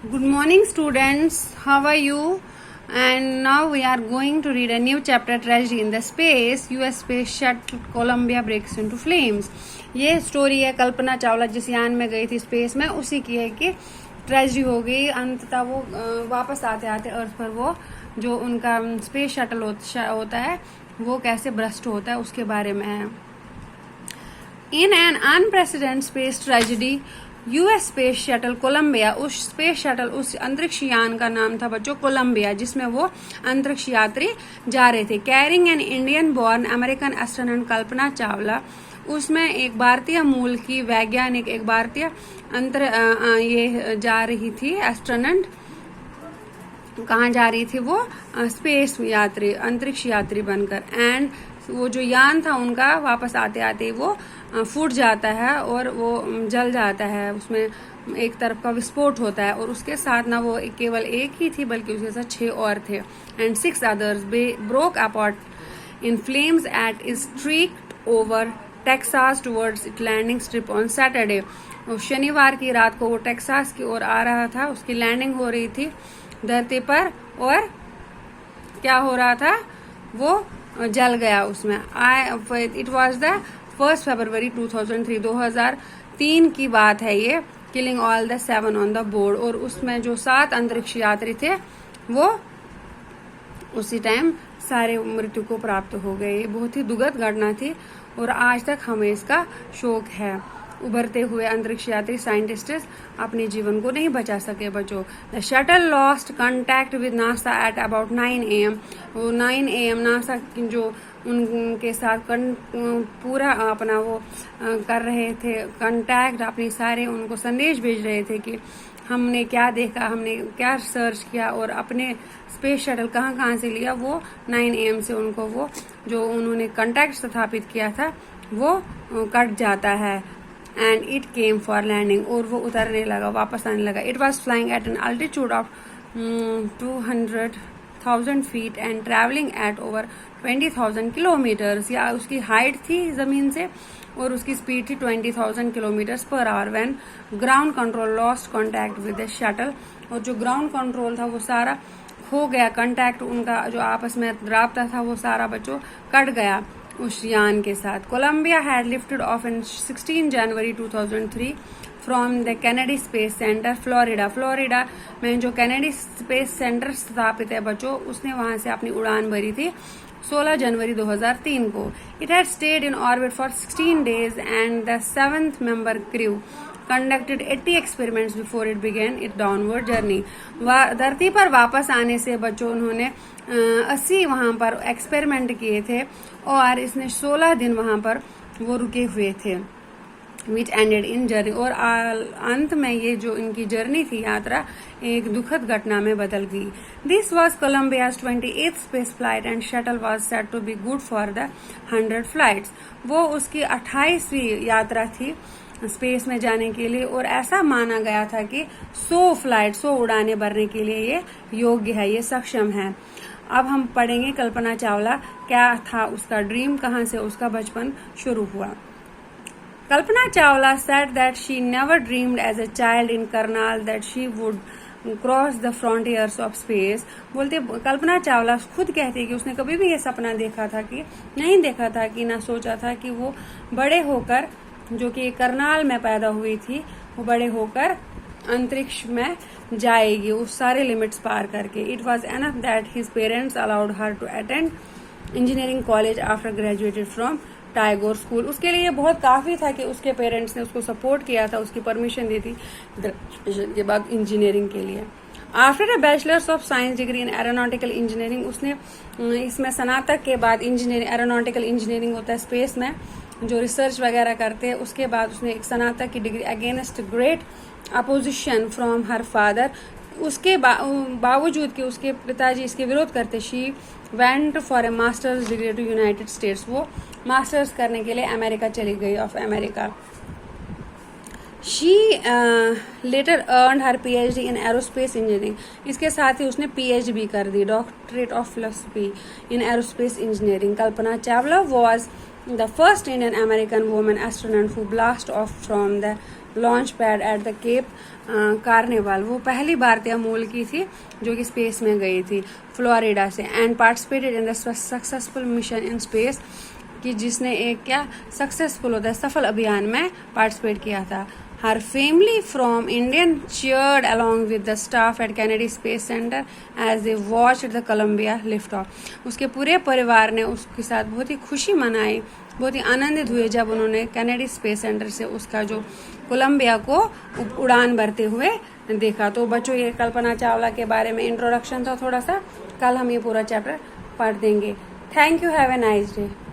Good morning, students. How are you? And now we are going to read a new chapter, Tragedy in the Space. US Space Shuttle Columbia breaks into flames. ये story है कल्पना चावला जिस यान में गई थी space में, उसी की है कि ट्रेजिडी हो गई। अंततः वो वापस आते आते अर्थ पर वो जो उनका स्पेस शटल होता है वो कैसे भ्रष्ट होता है उसके बारे में है। In an unprecedented space tragedy, US space shuttle Columbia, उस स्पेस शटल उस अंतरिक्ष यान का नाम था बच्चों कोलंबिया, जिसमें वो अंतरिक्ष यात्री जा रहे थे। Carrying an Indian born American astronaut Kalpana Chawla, उसमें एक भारतीय मूल की वैज्ञानिक, एक भारतीय ये जा रही थी एस्ट्रोनॉट। कहाँ जा रही थी वो? स्पेस यात्री, अंतरिक्ष यात्री बनकर। एंड वो जो यान था उनका वापस आते आते वो फूट जाता है और वो जल जाता है, उसमें एक तरफ का विस्फोट होता है और उसके साथ ना वो केवल एक ही थी बल्कि उसके साथ 6 और थे। And 6 others broke apart in flames at its streaked over Texas towards it landing strip on Saturday. शनिवार की रात को वो टेक्सास की ओर आ रहा था, उसकी लैंडिंग हो रही थी धरती पर और क्या हो रहा था? वो जल गया उसमें। इट वॉज द 1 February 2003, 2003 की बात है ये। Killing all the 7 on the board, और उसमें जो 7 अंतरिक्ष यात्री थे वो उसी टाइम सारे मृत्यु को प्राप्त हो गए। बहुत ही दुखद घटना थी और आज तक हमें इसका शोक है। उभरते हुए अंतरिक्ष यात्री साइंटिस्ट अपने जीवन को नहीं बचा सके बच्चों। The shuttle lost contact with NASA at about 9 AM। वो 9 AM नासा जो उनके साथ पूरा अपना वो कर रहे थे कांटेक्ट, अपनी सारे उनको संदेश भेज रहे थे कि हमने क्या देखा, हमने क्या सर्च किया और अपने स्पेस शटल कहाँ कहाँ से लिया। वो 9 AM से उनको वो जो उन्होंने कांटेक्ट स्थापित किया था वो कट जाता है। And it came for landing, और वो उतरने लगा, वापस आने लगा। It was flying at an altitude of 200,000 feet and travelling at over 20,000 kilometres. या उसकी हाइट थी जमीन से और उसकी स्पीड थी 20,000 kilometres per hour. When ground control lost contact with the shuttle, और जो ग्राउंड कंट्रोल था वो सारा खो गया, कॉन्टैक्ट उनका जो आपस में राब्ता था वो सारा बच्चों कट गया उस यान के साथ। Columbia had lifted off in 16 January 2003 from the Kennedy Space Centre Florida. Florida में जो कैनेडी स्पेस सेंटर स्थापित है बच्चों, उसने वहां से अपनी उड़ान भरी थी 16 जनवरी 2003 को। It had stayed in orbit for 16 days and the 7th member crew conducted 80 experiments before it began its downward journey। धरती पर वापस आने से बच्चों उन्होंने 80 वहां पर एक्सपेरिमेंट किए थे और इसने 16 दिन वहां पर वो रुके हुए थे। विच एंडेड इन जर्नी, और अंत में ये जो इनकी जर्नी थी, यात्रा, एक दुखद घटना में बदल गई। This was Columbia's 28th space flight and shuttle was set to be good for the 100 flights. वो उसकी 28वीं यात्रा थी स्पेस में जाने के लिए और ऐसा माना गया था कि 100 उड़ाने भरने के लिए ये योग्य है, ये सक्षम है। अब हम पढ़ेंगे कल्पना चावला क्या था उसका ड्रीम, कहाँ से उसका बचपन शुरू हुआ। Kalpana Chawla said that she never dreamed as a child in Karnal that she would cross the frontiers of space. बोलते कल्पना चावला खुद कहती है कि उसने कभी भी ये सपना देखा था कि नहीं देखा था कि ना सोचा था कि वो बड़े होकर, जो कि करनाल में पैदा हुई थी, वो बड़े होकर अंतरिक्ष में जाएगी उस सारे लिमिट्स पार करके। It was enough that his parents allowed her to attend engineering college after graduated from Tagore school. उसके लिए बहुत काफी था कि उसके पेरेंट्स ने उसको सपोर्ट किया था, उसकी परमिशन दी थी ग्रेजुएशन के बाद इंजीनियरिंग के लिए। After a bachelors of science degree in aeronautical engineering, उसने इसमें स्नातक के बाद इंजीनियरिंग, एरोनॉटिकल इंजीनियरिंग होता है स्पेस में जो रिसर्च वगैरह करते हैं, उसके बाद उसने एक स्नातक की degree against great opposition from her father. उसके बावजूद कि उसके पिताजी इसके विरोध करते, she went for a masters degree to United States. वो मास्टर्स करने के लिए अमेरिका चली गई, of America. She later earn her PhD in aerospace engineering. इसके साथ ही उसने PhD भी कर दी, doctorate of philosophy in aerospace engineering. Kalpana Chawla was the first Indian American woman astronaut who blast off from the launch pad at the Cape Carnival. वो पहली भारतीय मूल की थी जो कि स्पेस में गई थी फ्लोरिडा से, and participated in the successful mission in space, कि जिसने एक क्या सक्सेसफुल होता है सफल अभियान में पार्टिसिपेट किया था। Her family from Indian cheered along with the staff at Kennedy Space Center as they watched the Columbia lift off। उसके पूरे परिवार ने उसके साथ बहुत ही खुशी मनाई, बहुत ही आनंदित हुए जब उन्होंने कैनेडी स्पेस सेंटर से उसका जो कोलंबिया को उड़ान भरते हुए देखा। तो बच्चों, ये कल्पना चावला के बारे में इंट्रोडक्शन था थोड़ा सा, कल हम ये पूरा चैप्टर पढ़ देंगे। Thank you, have a nice day.